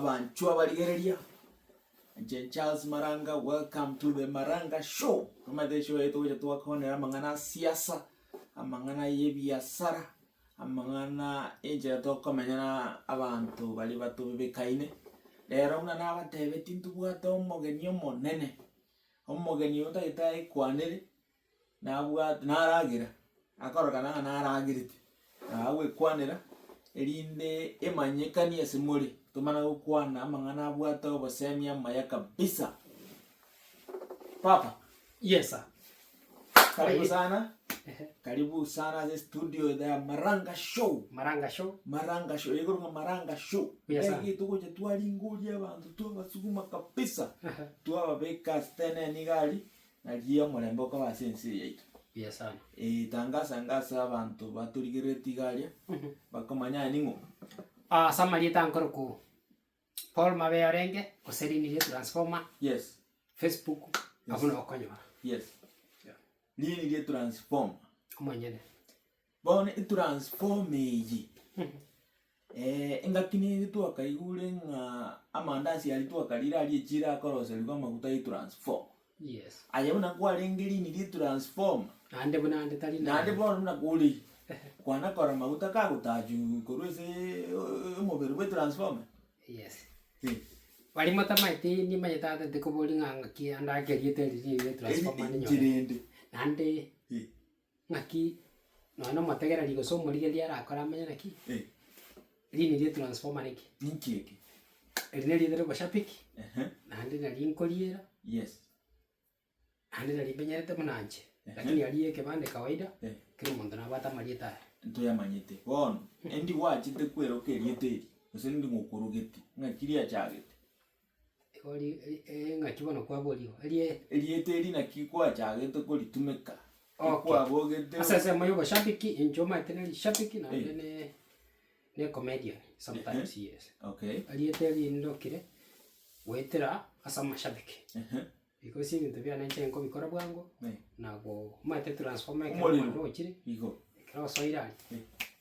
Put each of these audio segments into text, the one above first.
abanchwa baligereria. Charles Maranga, welcome to the Maranga show. Kama the show yetu wetu wakone amangana siasa, amangana yebiasara, amangana enje to komenya abantu bali batu bekaine. Lero una nabatebe tintu bwato omogeni omonene. Omogeni ota ikwanire na bwat naragira. Akorogana naragirite. Awe kwanira erinde emanyekani esimuri. Tumana ukwana amangana bwato bosemia maya kabisa. Papa. Yes sir. Karibu sana. Karibu sana the studio ya Maranga show. Maranga show. Maranga show. Yego nga Maranga show. Yes sir. Egi tuko je twalingulia abantu tubasuguma kabisa. Tuaba beka stene nigali na giya mulembo kwa basensi yetu. Yes sir. Ngasa abantu batuligireti galia. Bakomanya ningo. Samarieta ankoro ku Paul Mabearenge rini rientransformer. Yes. Facebook. Yes. Abuna okonywa. Yes. Yeah. Rini rientransformer. Omonyene. Bone transform yi. Engakini tu akaigule nga amandasi alitu akalira alichira akorose liko makuta transform. Yes. Ayabona kwa rengeri ni transform. Ande buna ande tali na. Nande bona muna kuli. Kwana kora makuta ka kutaju korose umubiri we transform. Yes. Wali mata maiti ni mayeta de ko boli ngaki anda geriete ni transformer ni nyore. Nande. Ngaki no mategera ligo so muri gelia rakora manya naki. Rini rie transformer niki. Niki. Rini rie de bashapiki. Nande na linkoliera. Yes. Nande na libenyerete munanje. Lakini aliye kebande kawaida. Kile muntu na bata marieta. Ntoya manyete. Bon, endi wachite kwero keriete. Usendi ngokurugeti. Ngakiria chagete. Oli ngakibona kwa bolio. Eliete na kikwa chagete ko litumeka. Kwa bogete. Sasa moyo bashapiki enjoma teneli shapiki na ne comedian sometimes yes. Okay. Eliete ndokire wetera asa mashabiki. Because ibintu byana nko bikora bwango nago mate transformer ko ndo kire. Iko. Kira soirali.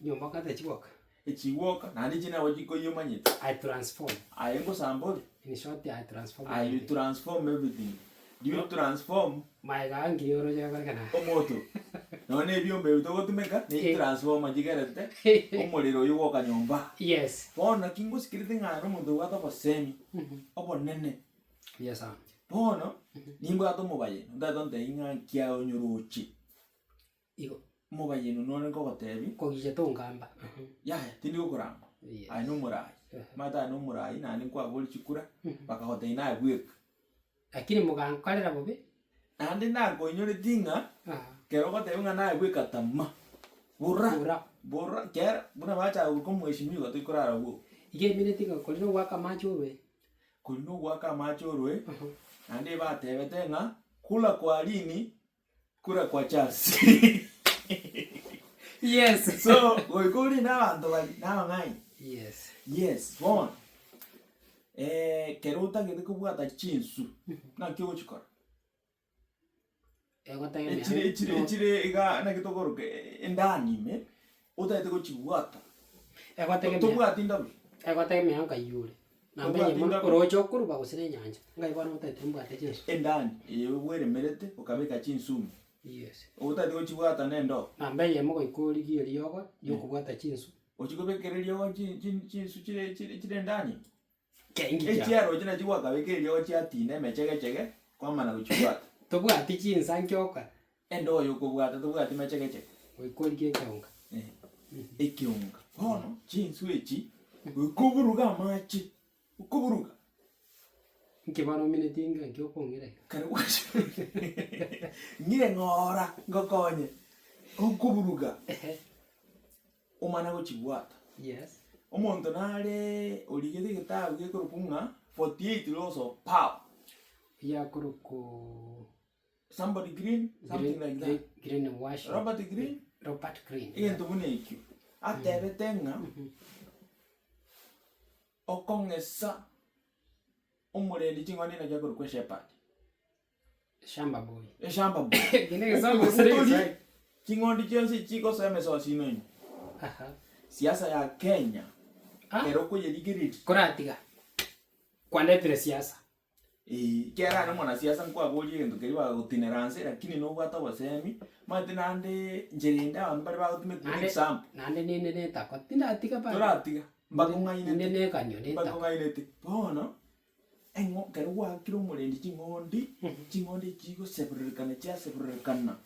Nyomba kate chiwoka. Echiwoka nandi jina wajiko yomanyete. I transform. Ayengo sambole. In short I transform. You transform everything. Do you transform? My gangi yoro jaga kana. Omoto. None byombe bitoko tumeka ni transform ajigerete. Omuliro yuwoka nyomba. Yes. Bona kingo sikirite ngano muntu wata basemi. Obo nene. Yes sir. Bona nimbo ato mobaye. Ndato ndinga kia onyuruchi. Iko. Mobaye no none ko batebi. Ko gije to ngamba. Ya, tindi ukuramba. Ai no murai. Mata no murai na ni kwa boli chikura. Bakahote ina gwek. Lakini mugankorera bobe. Andi na ko nyore tinga. Kero ko te nga na gwek atama. Burra kera buna bacha uko mweshimiwa to ikurara wo. Ige minute nga kolino waka machorwe. Kolino waka machorwe. Andi ba tebe tenga kula kwa rini kura kwa Chelsea. Yes. So, we go in now and now nine. Yes. Yes, one. Keruta ngede kubuata chinsu. Na kyo chikora. Chire iga na kitokoro ke endani me. Uta ite ko chibuata. To buata ndabi. Egota me anka yule. Na mbenye mo rojo kuruba gusine nyanja. Ngai bana uta ite mbuata chinsu. Endani, were merete ukabeka chinsu. Yes. Uta ite ko chibuata nendo. Na mbenye mo ikori giri yogo yokubuata chinsu. Ochikobekereria wa chinsu chire ndani. Kengi. Echiaro china chiwa kabekereria wa chiatine mechege kwa mana kuchibuata. Tobwati chinsa nkyoka. Endo yo kubwata tobwati mechege. Oikori kenga. Ekiunga. Hono chinsu echi ukuburuga machi. Ukuburuga. Nkibano minutinga nkyokongere. Kana kwashi. Ngire ngora ngokonye. Ukuburuga. Umana kuchibuata. Yes. Omonto nale oligete gitabu gekurukunga 48 laws of power. Ya kuruko Somebody green, something like that. Green and wash. Robert Green. Ento bunekyo. Atebe tenga. Okongesa. Omuleli chingoni na jakuru kwa shepherd. Shamba boy. Shamba boy. Gine shamba boy. Chingondi chionsi chiko seme so sinoni. Aha. Siasa ya Kenya. Pero ko yeligiriti. Koratiga. Kwandetire siasa. Kera na mwana siasa nkwa boli endo keriba utineranse lakini no bwata basemi mate nande njerinda abantu bari bagutume ku example nande nene tako tinda atika pa turatiga bakunga ine nene kanyo ne tako bakunga ine ti bono engo kerwa kiro murendi chingondi chigo sebrikana cha sebrikana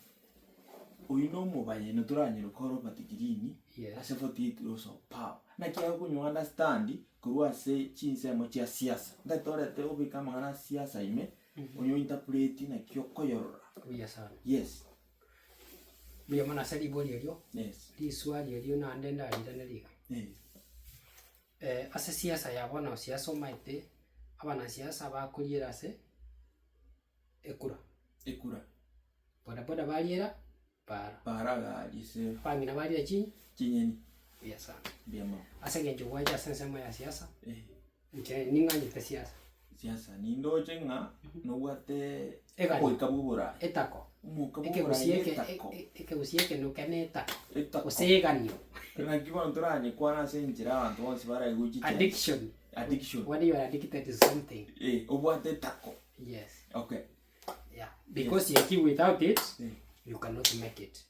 uino mubaye no turanyiro koro patikirini asefoti tuso pa na kia kunyo understand kurwa se chinsemo cha siasa ndatorete ubika mangana siasa ime unyo interpret na kyo koyorora yes biya mana sali boli elio yes di swali elio na ndenda alidana liga asa siasa ya bona siasa maite abana siasa bakulira se ekura boda baliera para gise pangina balia chinyeni yes biamo asa genjo waja sensema ya siasa nje ningani te siasa ni ndo chenga no wate goika bubura etako mukabura eke usieke no kaneta useganyo na kibono turanye kwana senjira abantu bonse bara guchi addiction when you are addicted to something obwate tako yes okay yeah because you without it you cannot make it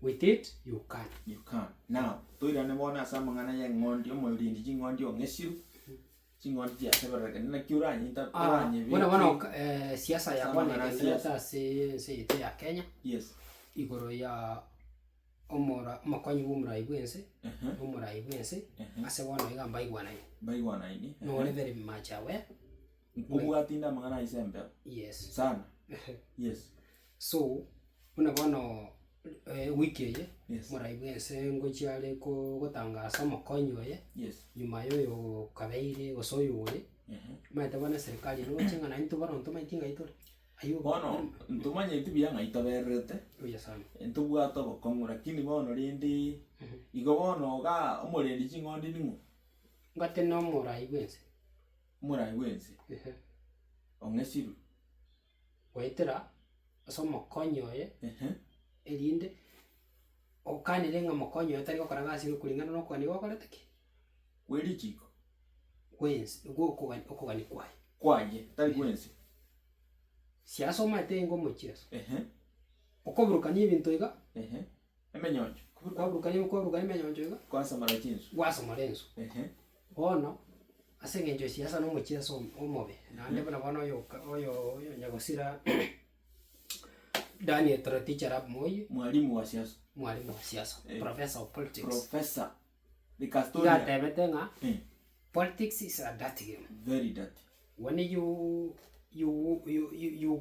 with it you can now toira ne bona samangana ya ngondi omulindi chingondi ongesiru chingondi ya sebera kana kiuranye interanye bona siasa ya bona siasa se ite ya Kenya yes igoro ya omora makonyi bumrai bwense omrai bwense ase bona igamba igwana ini no very much aware kubwatinda mangana isembe yes sana yes so una bona wiki ye murai bwense ngochiale ko gotangasa makonyo ye yes nyuma yoyo kabeire gosoyore maite bona serikali no chinga na into bona ntoma itinga itore ayo bono ntumanye itubia ngaita berete oya sana ntubwato bokongura kini bono rindi igo bono ga omurendi chingondi nimu ngate no murai bwense ongesiru waitera aso makonyo ye elinde okanire nga makonyo atari gukora gasi kulingana no kwani wakorete ki weri chiko wense okugani kwaye tari wense siasa mate ngo mucheso okoburukanye ibintu iga emenyonjo kwaburukanye emenyonjo iga kwasa marachinzo wasa marenzo ono asengenjo siasa no mucheso omobe nande bana oyo nyagosira Daniel teacher up moyo mwalimu wa siasa professor of politics professor the custodian gatebetenga politics is a dirty game, very dirty. When you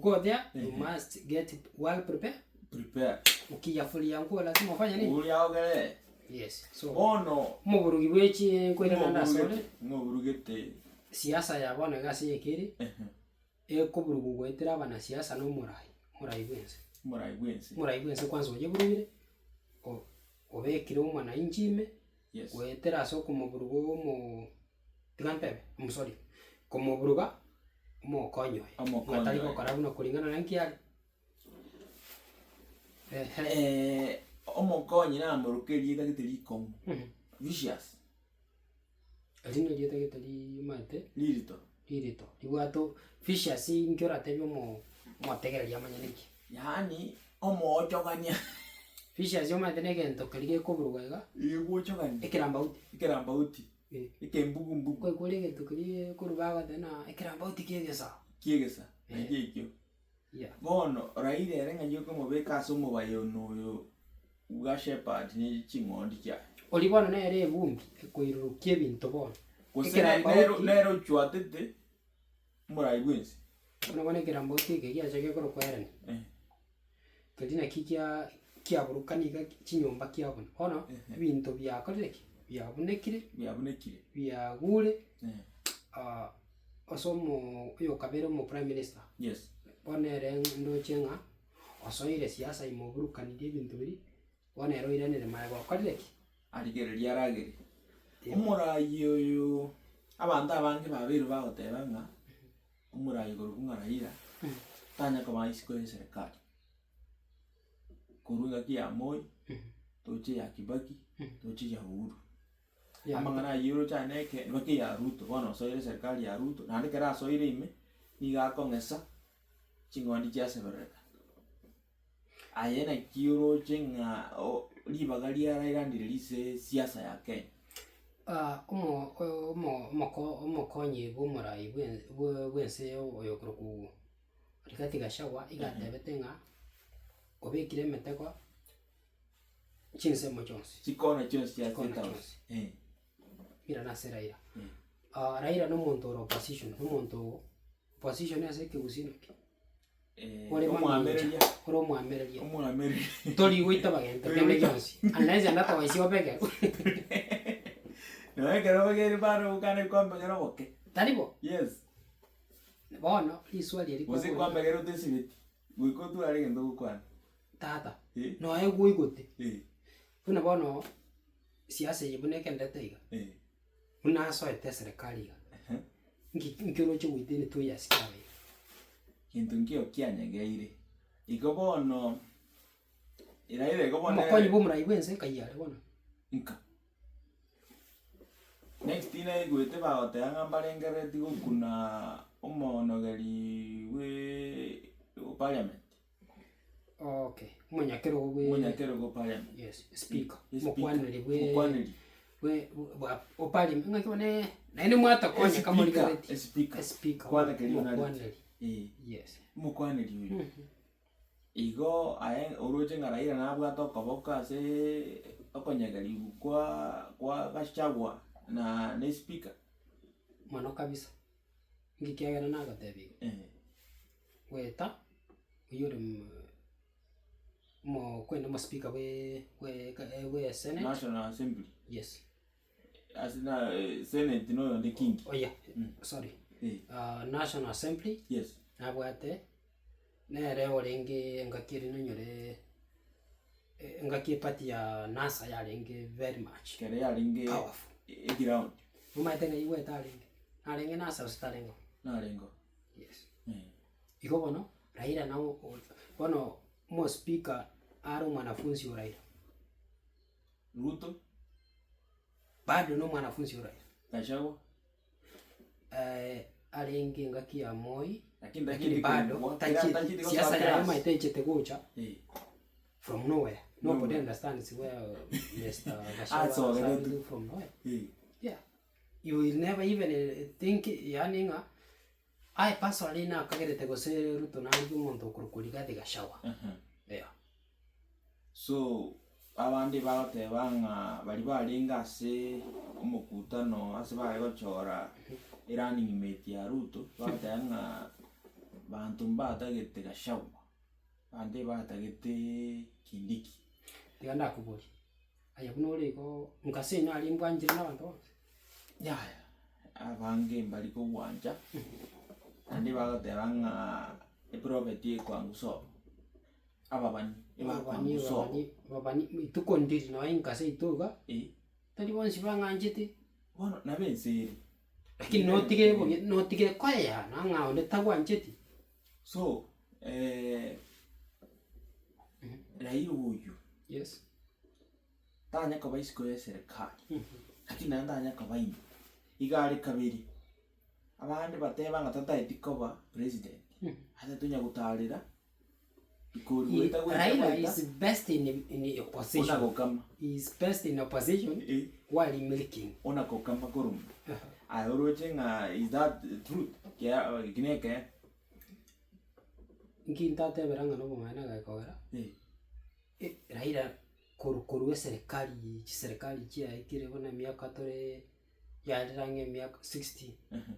go there you must get well prepared ukiyafulia nguo lazima ufanye nini uliaogele yes so bono muburugi bwechi kwenda na sole muburugete siasa ya bona gasi yekiri kuburugu gwetera bana siasa no murai bwense kwanza oje burugire obekire umwana injime gwetera so kumuburugu mu tigantebe musori kumuburuga mo konyo atari gukora buno kulingana na nkiari omokonyi na murukerie gagitiri komu vicious alino lieta gitari mate lirito liwato vicious ingiora tebyo mo tegereria manyaniki yani omochogania vicious yo mate negento kerige kuburuga iguchogania ikiramba uti ikembugu kwa kule gento kerige kurubaga tena ikiramba uti kiegesa ngikyo bono raire erenga yoko mobeka so mobayo no uga shepherd ni chingondi kya olibona na ere bumbi ekoirurukie bintu bono nero chwatete murai bwense unabona kiramba uti kigia chake ko kwerene kadina kia burukaniga chinyomba kiabona ono bintu byakoreki byabunekire byagure osomo yo kabero mo prime minister yes onere ndo chenga osoire siasa imoburukanire bintu biri onero irenere maego koreki arigereria aragere umurai yoyo abantu abange babiru bagotebanga umurai gorukunga raira tanya kama isiko ya serikali kurunga kia Moi toche ya Kibaki toche ya Uhuru amang'ana yiro chaneke baki ya Ruto bono soire serikali ya Ruto nandi kera soire ime niga kong'esa ching'ondi chiasebereka ayena kiro chinga libaga liarairandire lise siasa ya Kenya. Omokonyi bw'omorai bwense oyo kuruku Rigathi Gachagua igatebete ng'a obekire emetego chinsemo chionsi chikona chionsi chia State House mira nase Raila Raila n'omonto ore opposition ase ekegusino ki omwamereria tori goita bagente kende chionsi unless andata waisi obeke no ekero bagere baro ukane kwamba gero boke taribo yes bono iswali eri wose kwamba gero tesibeti wiko tu ari ngendo gukwana tata no egui gote buna bono siasa yebuneke ndete iga buna soete serikali iga nkiro cyo witini tu yasikawe kintu nkio kianyegeire iko bono iraire iko bono mokonyi bumura ibwense kayare bono nka next ina igwete bagote angambarengereti gukuna omonogeri we parliament. Okay. Munyakero go parliament. Yes, speaker. Mukwaniri we parliament ngakone nani mwata konya kama ligareti. Speaker. Mukwaniri. Yes. Mukwaniri uyu. Igo aye oroje ngaraira nabwa tokoboka se okonyagari kwa Gachagua na speaker. Mano kabisa. Ngikiagana nagatebi. Weta uyure kwenda speaker we Senate National Assembly. Yes. As na Senate no the king. Oh yeah. Sorry. National Assembly. Yes. Nabwate nere orenge ngakiri nonyore ngaki party ya NASA yarenge very much. Kere yarenge powerful. Ground. Umaitenga iwe taringe. Narenge NASA ustarengo. Narengo. Yes. Iko bono Raila na bono mo speaker aro mwanafunzi wa Raila. Ruto bado no mwanafunzi wa Raila. Gachagua alenge ngaki ya Moi lakini bado tachi siasa ya maiteje tegocha from nowhere. Nobody understands where Mr. Gachagua is from nowhere. Yeah. You will never even think yaninga I personally na kagerete gose Ruto na ngumuntu kurukuriga Gachagua. Yeah. So abandi bagatebanga bari baringa se umukutano ase bari gochora running mate ya Ruto batanga bantu batagete Gachagua bandi batagete Kindiki tiganda kubuli aya kuno leko mukase na ali mbwanjira nabantu ya abange bali ko wanja andi bagatebanga eproperty kwangu so ababani itukondiri na inkase ituga tali bonsi banganjete bono na bense lakini notige kwaya na ngao ne tagwanjete so Raila uyu yes tanya ko baisiko ya serikali lakini ndanya ko bayi igari kabiri abandi bateba ngatata etikoba president hata tunya gutarira Raila is best in opposition. He is best in opposition while milking. Ona kokamba korum. I orochenga is that truth? Yeah, gineke. Nkintate beranga no mwana ga kora. Raila korukoruwe serikali chia ikire bona miaka tore ya range miaka 60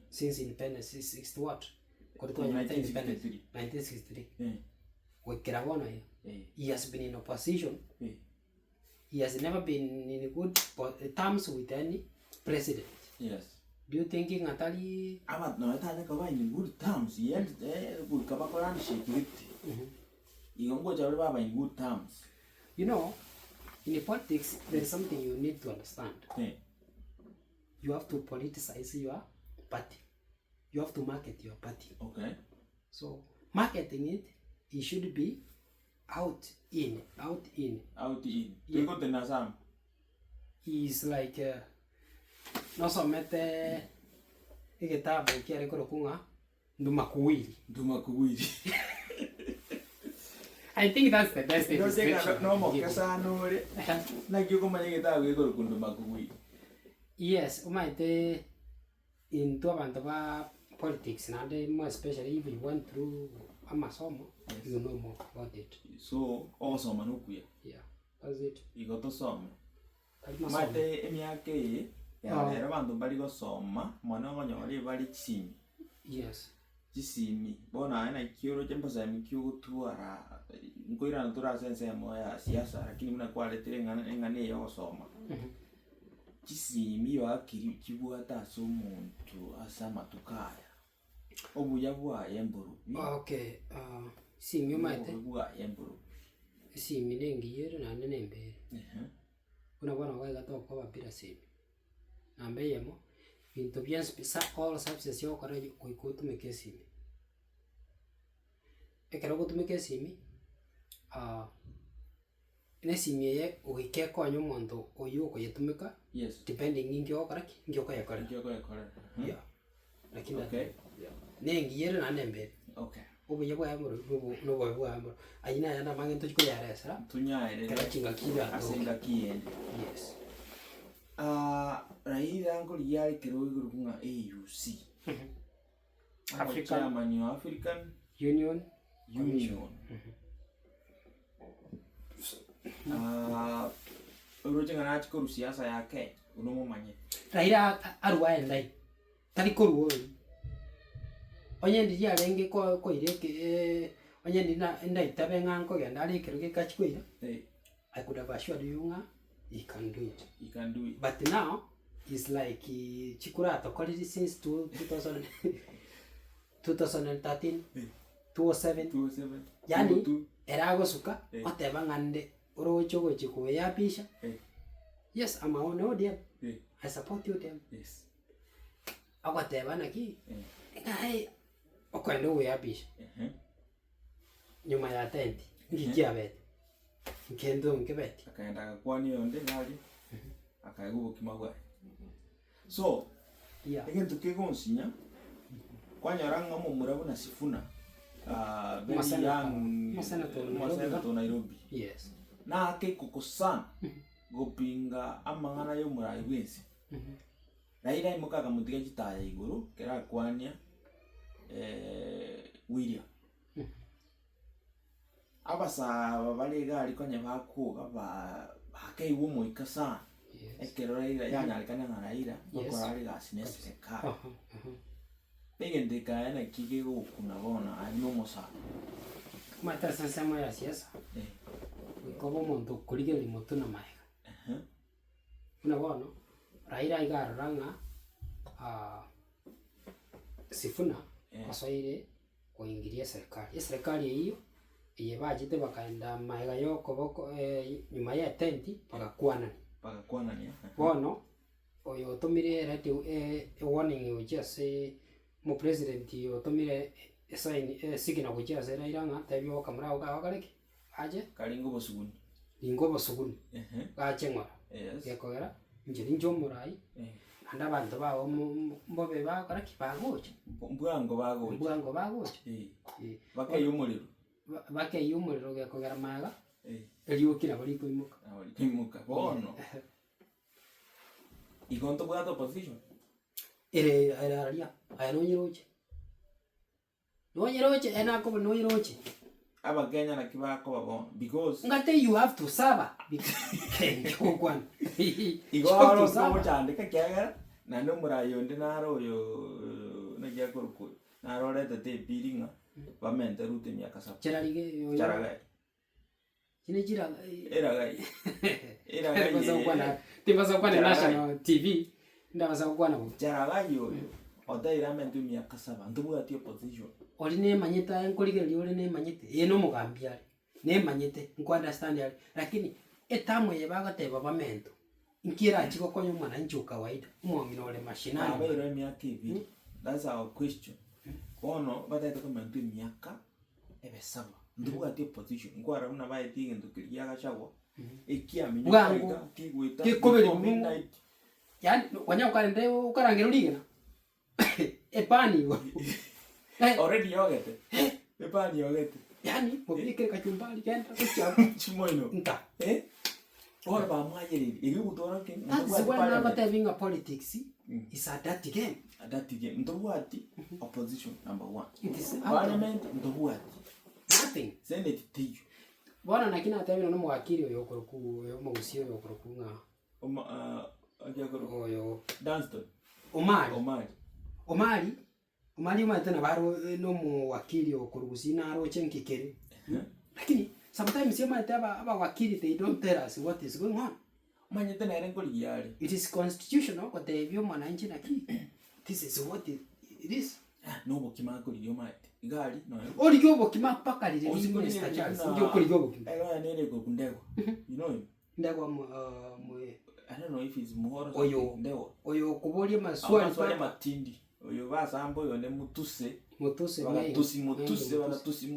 since independence 60 what? Koruto 1963. He has been in opposition. He has never been in good terms with any president. Yes. Do you think Natali? I'm not in good terms. He had good Kabakoran shake it. You don't go to in good terms. You know, in politics, there is something you need to understand. You have to politicize your party. You have to market your party. Okay. So, marketing it should be out in. You got the Nazam. He's like no somete igitabu kiari kurukunga nduma kuwili. I think that's the best description. No mo kasanore. Na kyo kumanya igitabu gikuruku nduma kuwili. Yes, umaite into abantu ba politics and more especially if you went through amasomo, yes. You know more about it. So, also manukuya. Yeah, that's it. Igoto soma. Mate emyake ya era bantu bali go soma, mwana ngonyori bali chimi. Yes. Chisimi. Bona ana kioro chemposa mikyo tuara. Nkoira natura sense moya siasa, lakini mna kwa letere ngane yo soma. Chisimi wa kibuata so muntu asama tukaya. Obuya bwa yemburu. Okay, simi umaite. Bwa yemburu. Simi nengiyero na nembe. Una bwana waiga to kwa bapira simi. Nambe yemo bintu bien spesa all substances yo kora koikutu meke simi. Ekero kutumike simi ine simi ye uike konyo muntu oyu koyetumika. Yes. Depending ingyo kora ingyo koyakora. Yeah. Lakini okay. Nengiyero na nembe. Okay. Ubuye bwa yamuru no bwa yamuru. Ayina yana mangen tuko yaresa. Tunyaire. Kera kinga kira asenga kiende. Yes. Raila ngoli yari kero ikurunga AUC. African Union. Uroje ngana chiko siasa yake unomo manye. Raila arwa endai. Tari koruo. Onye ndi ya lenge ko ireke onye ndi na ndai tabe nganko genda ali kero kachikoira. I could have assured you he can do it. But now it's like chikura to quality since 2013 2007. Yani era gosuka oteba ngande orocho go chiko ya pisha. Yes, I'm on ODM. I support you them. Yes. Agoteba naki. Ngai okwendo we ya pisha. Nyuma ya tenti. Ngikia bete. Nkendo nkebeti. Akaenda kwani yonde ngali. Akaigubo kimagwa. So, yeah. Again to kegonsinya. Kwanyaranga mu murabu na Sifuna. Very young. Masana to Nairobi. Yes. Na ake kokosana. Gopinga amangana yo murai wensi. Raila imuka kamutiga chitaya iguru kera kwanya William. Abasa bali gali konya bakuga bakei wumo ikasana. Ekero Raila yanyalikana na Raila bakora ali gasinese ka. Pegende kaena kigego kunabona alimo mosa. Mata sasama ya siasa. Kobo muntu kurige limoto na maiga. Unabona Raila igaranga Sifuna asoire kuingilia serikali. Serikali hiyo yebajite bakaenda maiga yo koboko nyuma ya tenti pagakwana ni bono oyo tomire radio warning ujase mu president yo tomire sign sigina ujase Raila tabyo kamera ukagareke aje kalingo bosuguni gachengwa yakogera njiri njomurai anda bantu bawo mbobe bakora kibagoje mbwango bagoje bakeye umuriro yakogera maga eliukira bari kuimuka bono igonto bwato position era nonyiroche enako nonyiroche Abakenya na kibako babon because ngate you have to saba kwan igoro sabo cyane kakyaga nando murayonde naro yo najya koruko naro leta te biringa bamente rute myaka sabo charaga era tibaza kwana national TV ndabaza kwana charaga yo odaira mente myaka sabo ndubu ati opposition oli ne manyeta enkoligeri oli ne manyete yeno mugambiari ne manyete nko understand yali lakini etamwe yebagateba bamento nkira chiko konyo mwana nju kawaida umwamino ole mashinani abero emyaka ibiri that's our question kono bataita komento emyaka ebesaba ndubu ati opposition nko ara una bayitinge ndukiria gachagwa ekiamenyo kigwita kikobeli midnight yani wanya ukarende ukarangero ligena epani already yogete epani yogete yani mobike kachumbali kenda kuchapu chimoino nta ora ba mwajeri igigutora ke that's why now having a politics is a dirty game. A dirty game. Ndobwati opposition number 1. It is parliament ndobwati nothing. Senate tiyo. Bwana nakina atabi no mwakiri oyo koroku yo mugusio yo koroku nga. Aja koroku oyo Danston. Omari matena baro no mwakiri okorogusi na aro chenkikere. Lakini sometimes you might have aba wakiri they don't tell us what is going on. Manye tena erengo liyari. It is constitutional kwa tebyo mwananchi na ki. This is what it is. No bokima ko liyo mate. Igali no. Oli kyo bokima paka lile Mr. Charles. Ndio ko liyo bokima. Ero nene ko kundego. You know him? Ndego I don't know if he's more oyo ndego. Oyo kubolie maswali pa matindi. Oyo basambo yo ne mutuse. Mutuse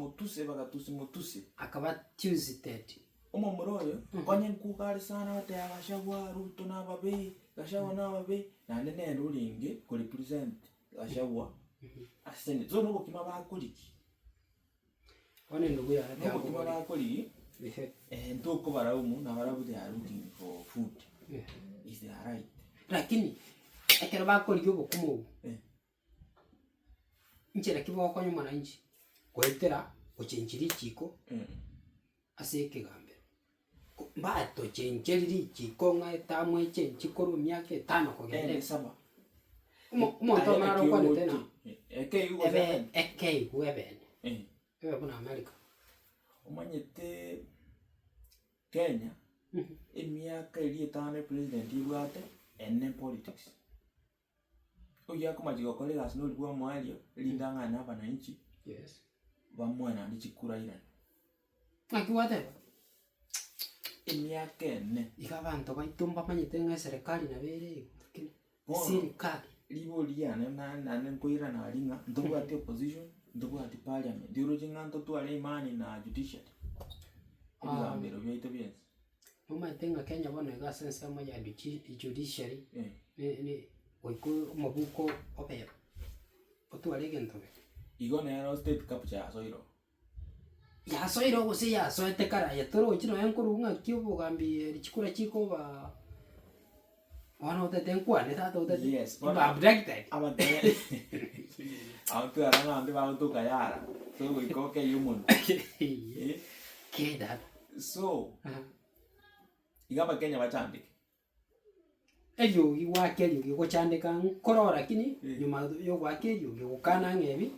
mutuse. Akaba Tuesday. Omomoroyo konye nkukali sana wate abashagwa ruto nababe gashagwa nababe na nene rulinge ko represent gashagwa asene zo nuko kima bakuliki one ndugu ya nuko kima bakuli ntoko baraumu na barabu they are looking for food is they right lakini ekero bakuliki obukumu nchera kibo konye mwananchi kwetera ochenjiri chiko aseke gambe mbato chenjeriri chikonga etamwe chenchikoro myake 5 kogende 7 umuntu mara kwa tena eke kuna America umanyete Kenya emyaka iri 5 president ibwate ene politics oya kuma jigokole gas no lwa mwario lindangana abananchi yes bamwana ndichikura ira akiwate emyaka ene ikabantu baitumba manyete nga serikali na bere serikali libo liane na nkoira na linga ndogo ati opposition ndogo ati parliament diro jinganto tu ale imani na judiciary ibambero byaito byense mama tenga Kenya bona ga sense kama ya judiciary ni oiko mabuko opera otu alege ntobe igone ya state capture asoiro ya soiro gose ya soete kara ya toro chino yankurunga kyobo gambi lichikura chiko ba wana otete nkwane tata otete yes ba abducted abate auto aranga ande ba auto kayara so we go ke human ke that so igaba Kenya bachandike elyo giwake elyo gochandika nkorora kini nyuma yo gwake elyo gukana ngebi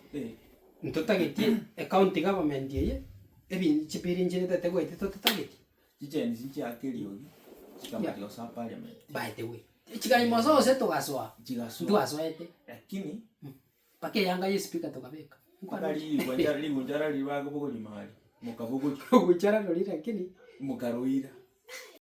ntotagetie account government yeye ebi chipiri njene tete gwete totageti chichen sinchi akeliyo kama yo sa parliament by the way chigani moso seto gaswa ndwaswete lakini pake yanga ye speaker tokabeka kwali lingunjara liwago boko limali mukabugo kuchara lolira lakini mukaroira